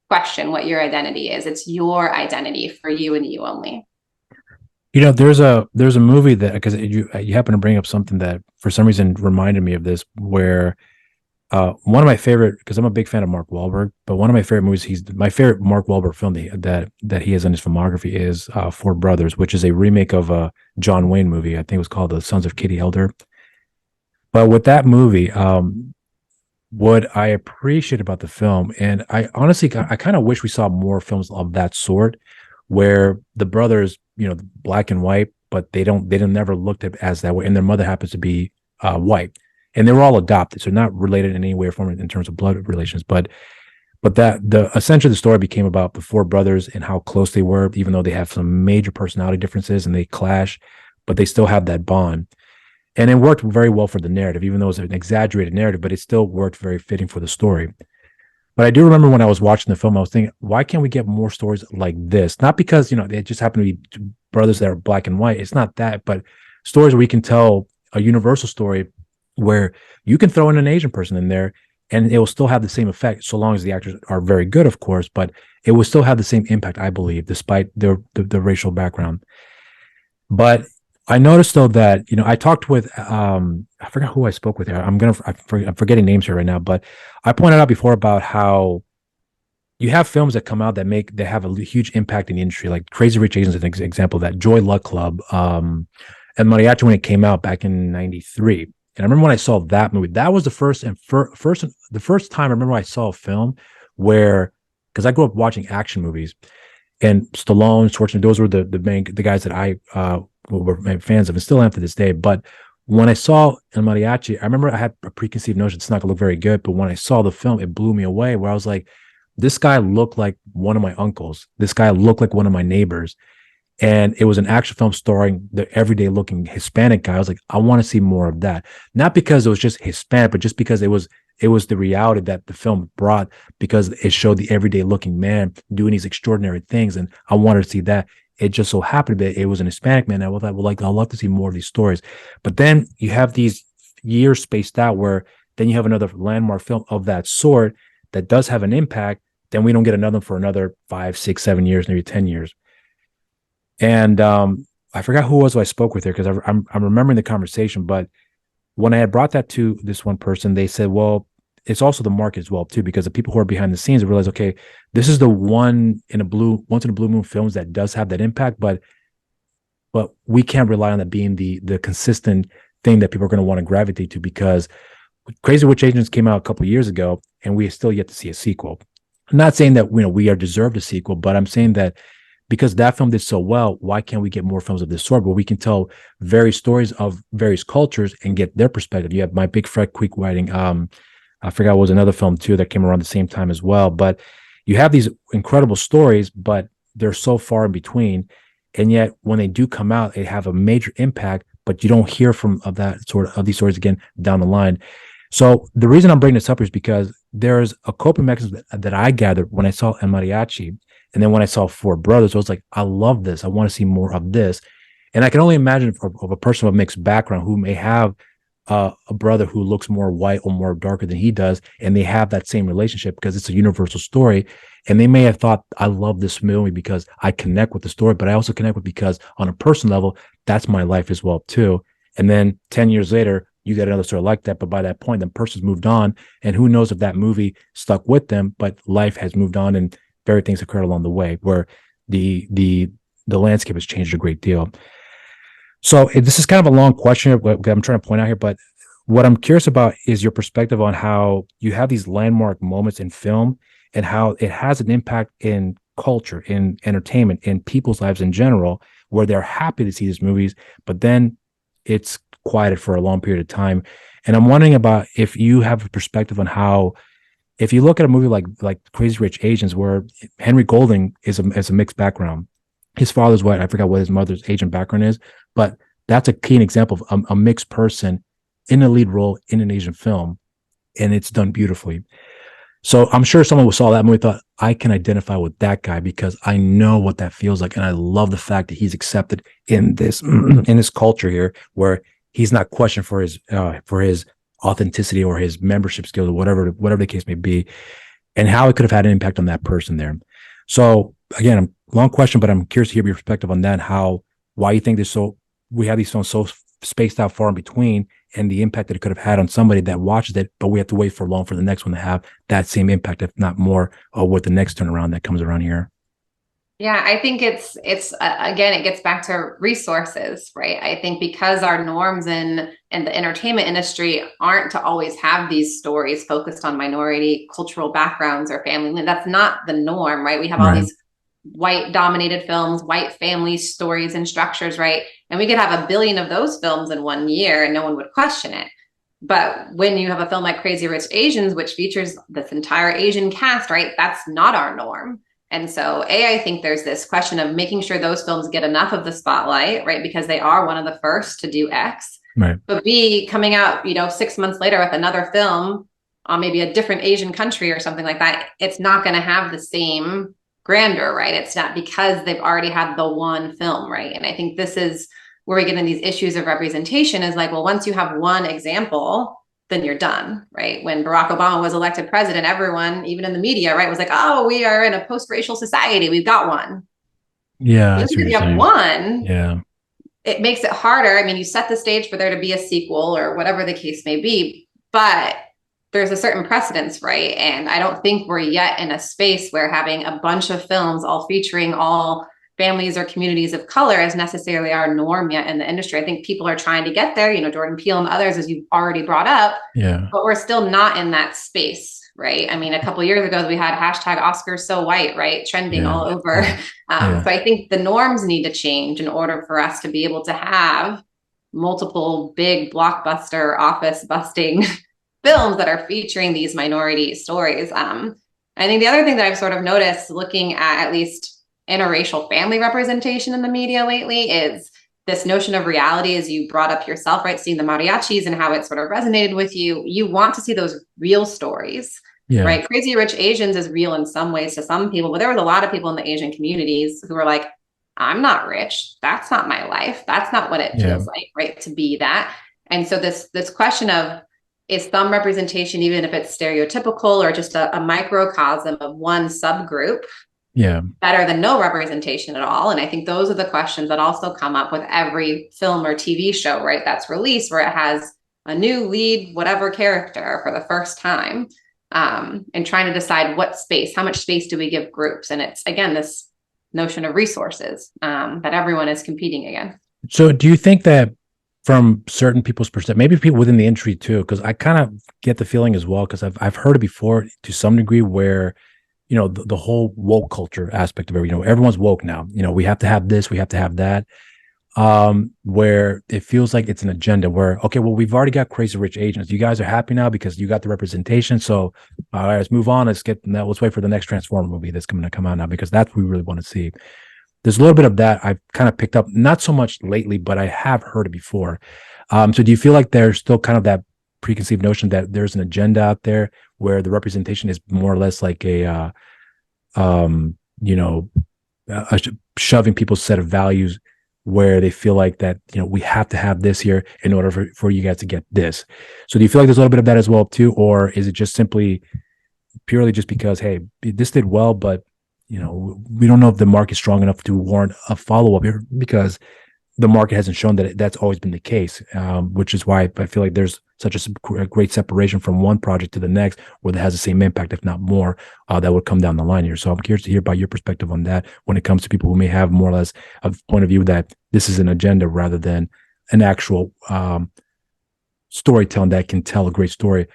question what your identity is? It's your identity for you and you only. There's a movie that, because you happen to bring up something that for some reason reminded me of this, where one of my favorite, because I'm a big fan of Mark Wahlberg, but one of my favorite movies, my favorite Mark Wahlberg film that he has in his filmography is Four Brothers, which is a remake of a John Wayne movie. I think it was called The Sons of Kitty Elder. But with that movie, what I appreciate about the film, and I honestly, I kind of wish we saw more films of that sort, where the brothers, black and white, but they never looked at as that way, and their mother happens to be white, and they were all adopted, so not related in any way or form in terms of blood relations, but that essentially the story became about the four brothers and how close they were, even though they have some major personality differences and they clash, but they still have that bond. And it worked very well for the narrative, even though it was an exaggerated narrative, but it still worked very fitting for the story. But I do remember when I was watching the film, I was thinking, why can't we get more stories like this? Not because, they just happen to be brothers that are black and white. It's not that, but stories where we can tell a universal story where you can throw in an Asian person in there and it will still have the same effect, so long as the actors are very good, of course, but it will still have the same impact, I believe, despite the racial background. But I noticed though that, I talked with, I forgot who I spoke with here. I'm forgetting names here right now, but I pointed out before about how you have films that come out that have a huge impact in the industry, like Crazy Rich Asians is an example of that, Joy Luck Club, and Mariachi when it came out back in '93. And I remember when I saw that movie, that was the first time I remember I saw a film where, because I grew up watching action movies, and Stallone, Schwarzenegger, those were the guys that I were fans of, and still am to this day. But when I saw El Mariachi, I remember I had a preconceived notion it's not gonna look very good. But when I saw the film, it blew me away. Where I was like, this guy looked like one of my uncles. This guy looked like one of my neighbors. And it was an action film starring the everyday looking Hispanic guy. I was like, I want to see more of that. Not because it was just Hispanic, but just because it was the reality that the film brought, because it showed the everyday looking man doing these extraordinary things. And I wanted to see that. It just so happened that it was an Hispanic man. I thought, I'd love to see more of these stories. But then you have these years spaced out where then you have another landmark film of that sort that does have an impact. Then we don't get another for another 5, 6, 7 years, maybe 10 years. And I forgot who it was who I spoke with here, because I'm remembering the conversation. But when I had brought that to this one person, they said, well, it's also the market as well too, because the people who are behind the scenes realize, okay, this is the once in a blue moon films that does have that impact, but we can't rely on that being the consistent thing that people are going to want to gravitate to, because Crazy Rich Asians came out a couple of years ago and we are still yet to see a sequel. I'm not saying that we are deserved a sequel, but I'm saying that because that film did so well, why can't we get more films of this sort where we can tell various stories of various cultures and get their perspective? You have My Big Fat Greek Wedding. I forgot what was another film too that came around the same time as well. But you have these incredible stories, but they're so far in between. And yet when they do come out, they have a major impact, but you don't hear of these stories again down the line. So the reason I'm bringing this up is because there's a coping mechanism that I gathered when I saw El Mariachi. And then when I saw Four Brothers, I was like, I love this. I want to see more of this. And I can only imagine of a person of a mixed background who may have a brother who looks more white or more darker than he does, and they have that same relationship because it's a universal story. And they may have thought, I love this movie because I connect with the story, but I also connect with because on a personal level, that's my life as well too. And then 10 years later, you get another story like that, but by that point, the person's moved on, and who knows if that movie stuck with them, but life has moved on and very things occurred along the way where the landscape has changed a great deal. So this is kind of a long question what I'm trying to point out here, but what I'm curious about is your perspective on how you have these landmark moments in film and how it has an impact in culture, in entertainment, in people's lives in general, where they're happy to see these movies, but then it's quieted for a long period of time. And I'm wondering about if you have a perspective on how, if you look at a movie like Crazy Rich Asians, where Henry Golding is a mixed background. His father's white. I forgot what his mother's Asian background is, but that's a keen example of a mixed person in a lead role in an Asian film, and it's done beautifully. So I'm sure someone who saw that movie thought, I can identify with that guy because I know what that feels like, and I love the fact that he's accepted in this culture here, where he's not questioned for his authenticity or his membership skills or whatever the case may be, and how it could have had an impact on that person there. So again, long question, but I'm curious to hear your perspective on that. Why you think we have these films so spaced out far in between, and the impact that it could have had on somebody that watches it, but we have to wait for long for the next one to have that same impact, if not more, with the next turnaround that comes around here. Yeah, I think it's again, it gets back to resources, right? I think because our norms in the entertainment industry aren't to always have these stories focused on minority cultural backgrounds or family. That's not the norm, right? We have all these white dominated films, white family stories and structures, right? And we could have 1 billion of those films in 1 year and no one would question it. But when you have a film like Crazy Rich Asians, which features this entire Asian cast, right? That's not our norm. And so I think there's this question of making sure those films get enough of the spotlight, right? Because they are one of the first to do X. Right. But B, coming out, 6 months later with another film on maybe a different Asian country or something like that, it's not going to have the same grandeur, right? It's not because they've already had the one film, right? And I think this is where we get in these issues of representation is like, well, once you have one example, then you're done, right? When Barack Obama was elected president, everyone, even in the media, right, was like, oh, we are in a post-racial society. We've got one. Yeah. If you have one, yeah, it makes it harder. I mean, you set the stage for there to be a sequel or whatever the case may be, but there's a certain precedence, right? And I don't think we're yet in a space where having a bunch of films all featuring all families or communities of color is necessarily our norm yet in the industry. I think people are trying to get there, Jordan Peele and others, as you've already brought up, but we're still not in that space, right? I mean, a couple of years ago, we had hashtag Oscars so white, right? Trending all over. So I think the norms need to change in order for us to be able to have multiple big blockbuster office busting films that are featuring these minority stories. I think the other thing that I've sort of noticed looking at least interracial family representation in the media lately is this notion of reality, as you brought up yourself, right? Seeing the mariachis and how it sort of resonated with you. You want to see those real stories, right? Crazy Rich Asians is real in some ways to some people, but there was a lot of people in the Asian communities who were like, I'm not rich. That's not my life. That's not what it feels like, right? To be that. And so this question of, is some representation, even if it's stereotypical or just a microcosm of one subgroup, better than no representation at all? And I think those are the questions that also come up with every film or TV show, right, that's released, where it has a new lead, whatever character for the first time, and trying to decide how much space do we give groups? And it's, again, this notion of resources that everyone is competing against. So do you think that from certain people's perspective, maybe people within the industry too, because I kind of get the feeling as well, because I've heard it before to some degree, where the whole woke culture aspect of it, everyone's woke now, we have to have this, we have to have that, where it feels like it's an agenda where, okay, well, we've already got Crazy Rich Asians. You guys are happy now because you got the representation. So all right, let's move on. Let's wait for the next Transformer movie that's going to come out now, because that's what we really want to see. There's a little bit of that I've kind of picked up, not so much lately, but I have heard it before. So do you feel like there's still kind of that preconceived notion that there's an agenda out there where the representation is more or less like shoving people's set of values, where they feel like that, we have to have this here in order for you guys to get this? So do you feel like there's a little bit of that as well too? Or is it just simply purely just because, hey, this did well, but we don't know if the market's strong enough to warrant a follow-up here, because the market hasn't shown that that's always been the case, which is why I feel like there's such a great separation from one project to the next, where it has the same impact, if not more, that would come down the line here. So I'm curious to hear about your perspective on that when it comes to people who may have more or less a point of view that this is an agenda rather than an actual storytelling that can tell a great story,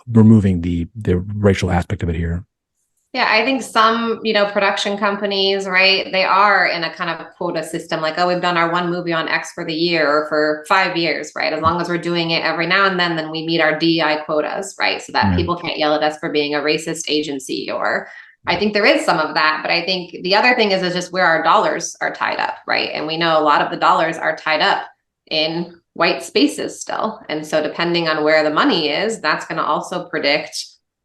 removing the racial aspect of it here. Yeah, I think some, production companies, right, they are in a kind of quota system, like, oh, we've done our one movie on X for the year or for 5 years, right? As long as we're doing it every now and then we meet our DEI quotas, right? So that people can't yell at us for being a racist agency. Or I think there is some of that, but I think the other thing is just where our dollars are tied up, right? And we know a lot of the dollars are tied up in white spaces still. And so depending on where the money is, that's going to also predict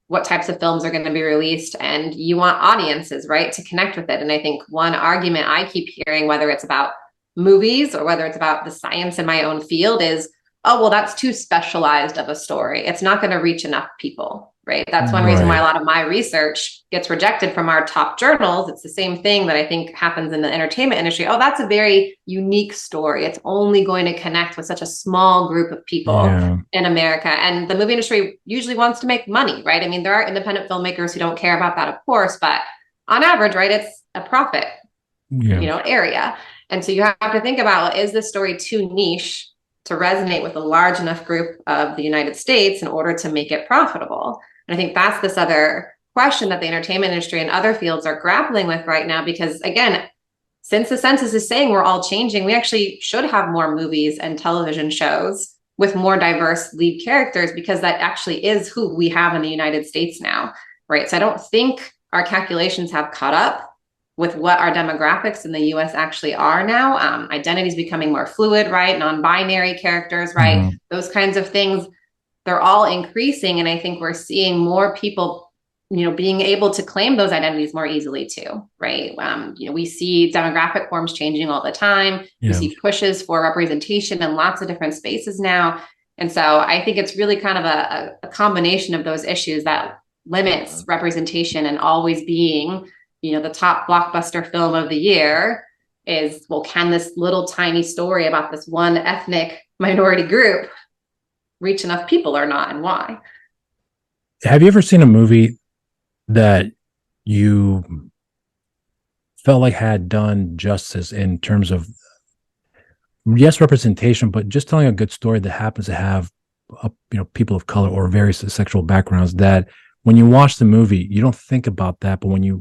what types of films are going to be released, and you want audiences, right, to connect with it. And I think one argument I keep hearing, whether it's about movies or whether it's about the science in my own field, is, oh, well, that's too specialized of a story. It's not going to reach enough people, right? That's one reason why a lot of my research gets rejected from our top journals. It's the same thing that I think happens in the entertainment industry. Oh, that's a very unique story. It's only going to connect with such a small group of people in America. And the movie industry usually wants to make money, right? I mean, there are independent filmmakers who don't care about that, of course, but on average, right, it's a profit, area. And so you have to think about, is this story too niche to resonate with a large enough group of the United States in order to make it profitable? And I think that's this other question that the entertainment industry and other fields are grappling with right now, because again, since the census is saying we're all changing, we actually should have more movies and television shows with more diverse lead characters, because that actually is who we have in the United States now, right? So I don't think our calculations have caught up with what our demographics in the US actually are now. Identity is becoming more fluid, right? Non-binary characters, right? Those kinds of things, they're all increasing. And I think we're seeing more people, being able to claim those identities more easily too, right? We see demographic forms changing all the time. We see pushes for representation in lots of different spaces now. And so I think it's really kind of a combination of those issues that limits representation, and always being, the top blockbuster film of the year is, well, can this little tiny story about this one ethnic minority group reach enough people or not, and why? Have you ever seen a movie that you felt like had done justice in terms of, yes, representation, but just telling a good story that happens to have, people of color or various sexual backgrounds, that when you watch the movie, you don't think about that, but when you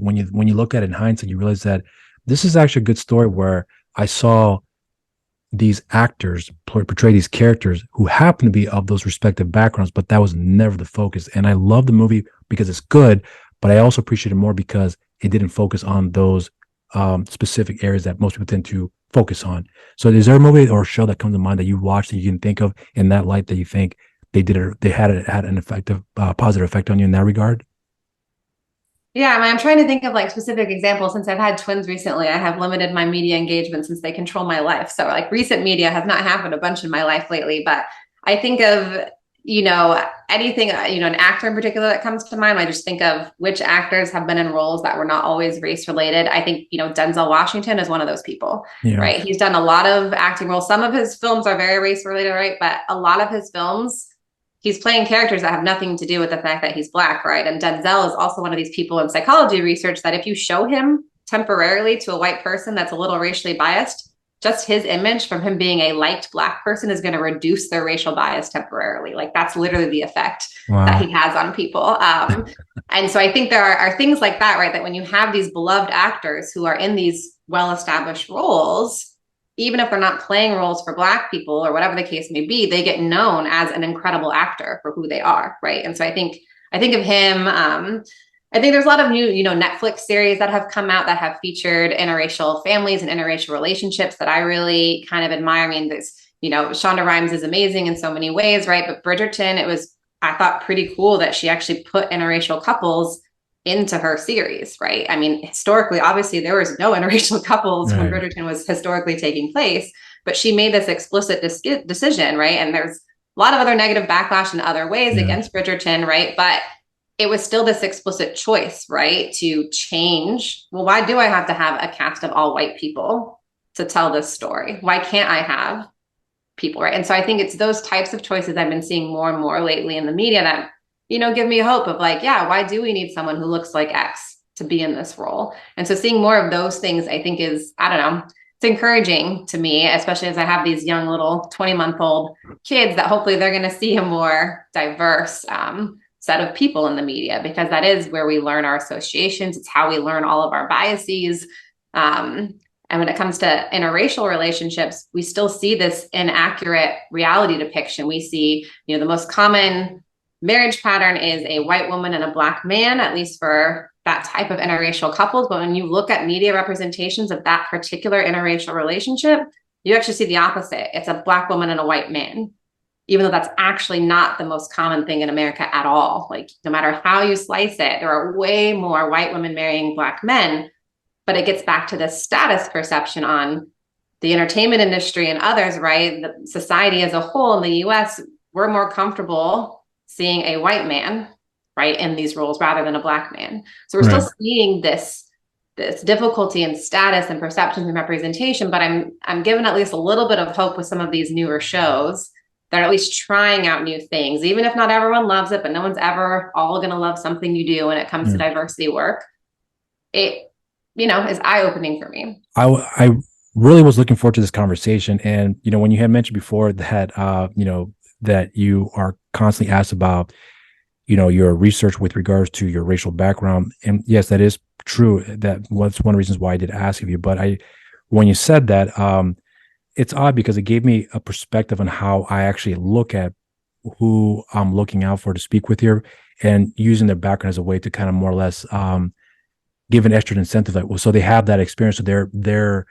look at it in hindsight, you realize that this is actually a good story where I saw these actors portray these characters who happen to be of those respective backgrounds, but that was never the focus. And I love the movie because it's good, but I also appreciate it more because it didn't focus on those specific areas that most people tend to focus on. So is there a movie or a show that comes to mind that you watched that you can think of in that light that you think they had an effective, positive effect on you in that regard? Yeah, I mean, I'm trying to think of like specific examples. Since I've had twins recently, I have limited my media engagement since they control my life. So like recent media has not happened a bunch in my life lately, but I think of, anything, an actor in particular that comes to mind. I just think of which actors have been in roles that were not always race related. I think, Denzel Washington is one of those people, right? He's done a lot of acting roles. Some of his films are very race related, right? But a lot of his films, he's playing characters that have nothing to do with the fact that he's Black, right? And Denzel is also one of these people in psychology research that if you show him temporarily to a white person that's a little racially biased, just his image from him being a liked Black person is going to reduce their racial bias temporarily. Like that's literally the effect that he has on people. And so I think there are things like that, right? That when you have these beloved actors who are in these well-established roles, even if they're not playing roles for Black people or whatever the case may be, they get known as an incredible actor for who they are, right? And so I think of him. I think there's a lot of new, Netflix series that have come out that have featured interracial families and interracial relationships that I really kind of admire. I mean, this, Shonda Rhimes is amazing in so many ways, right? But Bridgerton, I thought pretty cool that she actually put interracial couples into her series, right? I mean, historically, obviously there was no interracial couples when Bridgerton was historically taking place, but she made this explicit decision, right? And there's a lot of other negative backlash in other ways against Bridgerton, right? But it was still this explicit choice, right? To change. Well, why do I have to have a cast of all white people to tell this story? Why can't I have people, right? And so I think it's those types of choices I've been seeing more and more lately in the media that, give me hope of like, yeah, why do we need someone who looks like X to be in this role? And so seeing more of those things, I think is, I don't know, it's encouraging to me, especially as I have these young little 20-month-old kids, that hopefully they're going to see a more diverse set of people in the media, because that is where we learn our associations. It's how we learn all of our biases. And when it comes to interracial relationships, we still see this inaccurate reality depiction. We see, the most common marriage pattern is a white woman and a Black man, at least for that type of interracial couples. But when you look at media representations of that particular interracial relationship, you actually see the opposite. It's a Black woman and a white man, even though that's actually not the most common thing in America at all. Like, no matter how you slice it, there are way more white women marrying Black men. But it gets back to this status perception on the entertainment industry and others, right? The society as a whole in the US, we're more comfortable seeing a white man, right, in these roles rather than a Black man. So we're still seeing this difficulty in status and perceptions and representation, but I'm given at least a little bit of hope with some of these newer shows that are at least trying out new things, even if not everyone loves it, but no one's ever all going to love something you do when it comes to diversity work. It is eye-opening for me. I really was looking forward to this conversation. And, when you had mentioned before that, that you are constantly asked about, your research with regards to your racial background. And yes, that is true. That was one of the reasons why I did ask of you. But when you said that, it's odd because it gave me a perspective on how I actually look at who I'm looking out for to speak with here, and using their background as a way to kind of more or less, give an extra incentive, like, well, so they have that experience. So their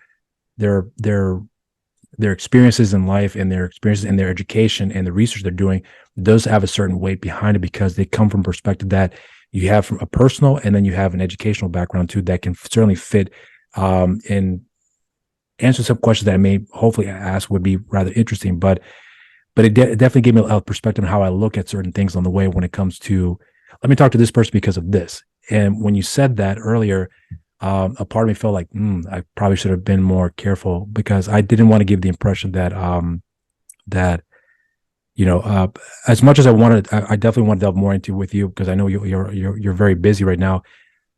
experiences in life and their experiences in their education and the research they're doing does have a certain weight behind it, because they come from a perspective that you have from a personal, and then you have an educational background too, that can certainly fit and answer some questions that I may hopefully ask would be rather interesting. But it definitely gave me a perspective on how I look at certain things on the way when it comes to, let me talk to this person because of this. And when you said that earlier, a part of me felt like, I probably should have been more careful, because I didn't want to give the impression that, as much as I wanted, I definitely want to delve more into with you, because I know you're very busy right now.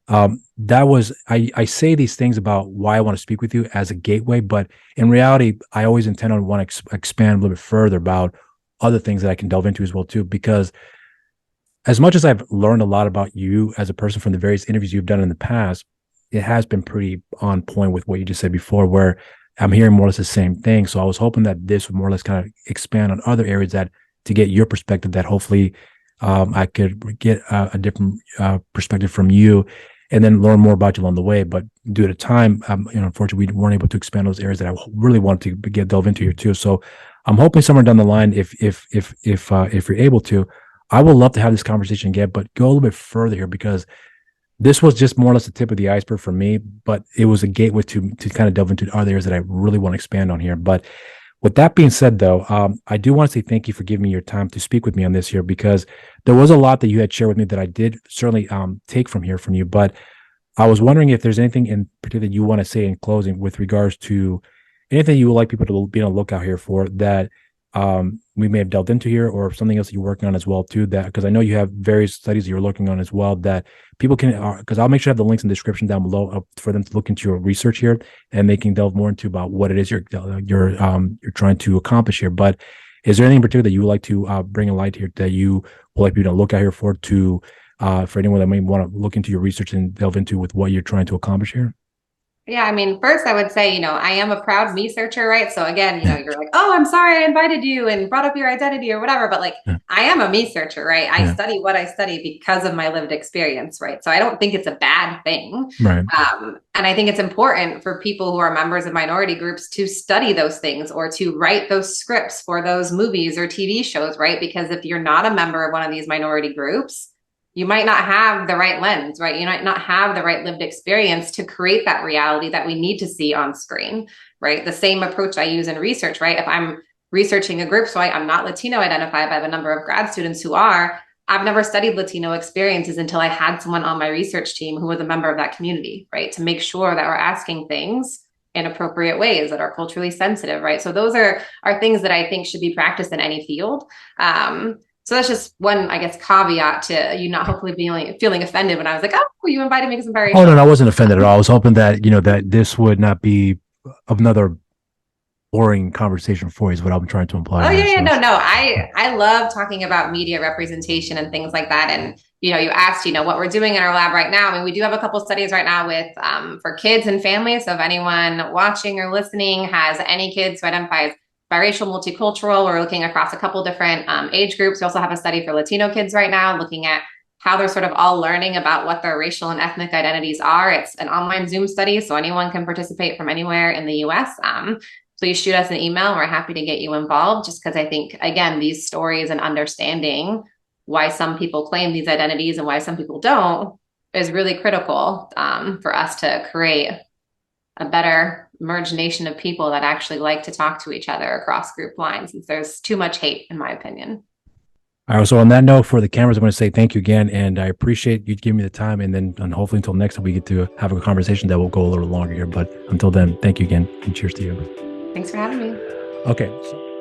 That was, I say these things about why I want to speak with you as a gateway, but in reality, I always intend on want to expand a little bit further about other things that I can delve into as well too, because as much as I've learned a lot about you as a person from the various interviews you've done in the past, it has been pretty on point with what you just said before, where I'm hearing more or less the same thing. So I was hoping that this would more or less kind of expand on other areas to get your perspective, that hopefully I could get a different perspective from you, and then learn more about you along the way. But due to time, unfortunately, we weren't able to expand those areas that I really wanted to delve into here too. So I'm hoping somewhere down the line, if you're able to, I would love to have this conversation again, but go a little bit further here, because this was just more or less the tip of the iceberg for me, but it was a gateway to kind of delve into other areas that I really want to expand on here. But with that being said, though, I do want to say thank you for giving me your time to speak with me on this here, because there was a lot that you had shared with me that I did certainly take from you. But I was wondering if there's anything in particular you want to say in closing with regards to anything you would like people to be on the lookout here for, that we may have delved into here, or something else that you're working on as well too, that, because I know you have various studies that you're looking on as well, that people can, because I'll make sure I have the links in the description down below for them to look into your research here, and they can delve more into about what it is you're trying to accomplish here. But is there anything in particular that you would like to bring a light here, that you would like people to look out here for anyone that may want to look into your research and delve into with what you're trying to accomplish here? Yeah, I mean, first I would say, I am a proud me searcher, right? So again, you're like, oh, I'm sorry I invited you and brought up your identity or whatever, but like, I am a me searcher, right? I study what I study because of my lived experience, right? So I don't think it's a bad thing. Right. And I think it's important for people who are members of minority groups to study those things, or to write those scripts for those movies or TV shows, right? Because if you're not a member of one of these minority groups, you might not have the right lens, right? You might not have the right lived experience to create that reality that we need to see on screen, right? The same approach I use in research, right? If I'm researching a group, so I'm not Latino identified, but I have a number of grad students who are, I've never studied Latino experiences until I had someone on my research team who was a member of that community, right? To make sure that we're asking things inappropriate ways that are culturally sensitive, right? So those are things that I think should be practiced in any field. So that's just one, I guess, caveat to you not hopefully feeling offended when I was like, oh, you invited me because I'm very. Oh no, I wasn't offended at all. I was hoping that that this would not be another boring conversation for you. Is what I'm trying to imply. Oh Here, yeah, so. no. I love talking about media representation and things like that. And you asked, what we're doing in our lab right now. I mean, we do have a couple studies right now with for kids and families. So if anyone watching or listening has any kids who identify as biracial, multicultural, we're looking across a couple different age groups. We also have a study for Latino kids right now, looking at how they're sort of all learning about what their racial and ethnic identities are. It's an online Zoom study, so anyone can participate from anywhere in the US. Please shoot us an email. We're happy to get you involved, just because I think, again, these stories and understanding why some people claim these identities and why some people don't is really critical for us to create a better merged nation of people that actually like to talk to each other across group lines. Since there's too much hate, in my opinion. All right. So on that note, for the cameras, I want to say thank you again, and I appreciate you giving me the time. And hopefully until next time, we get to have a conversation that will go a little longer here. But until then, thank you again, and cheers to you. Thanks for having me. Okay. So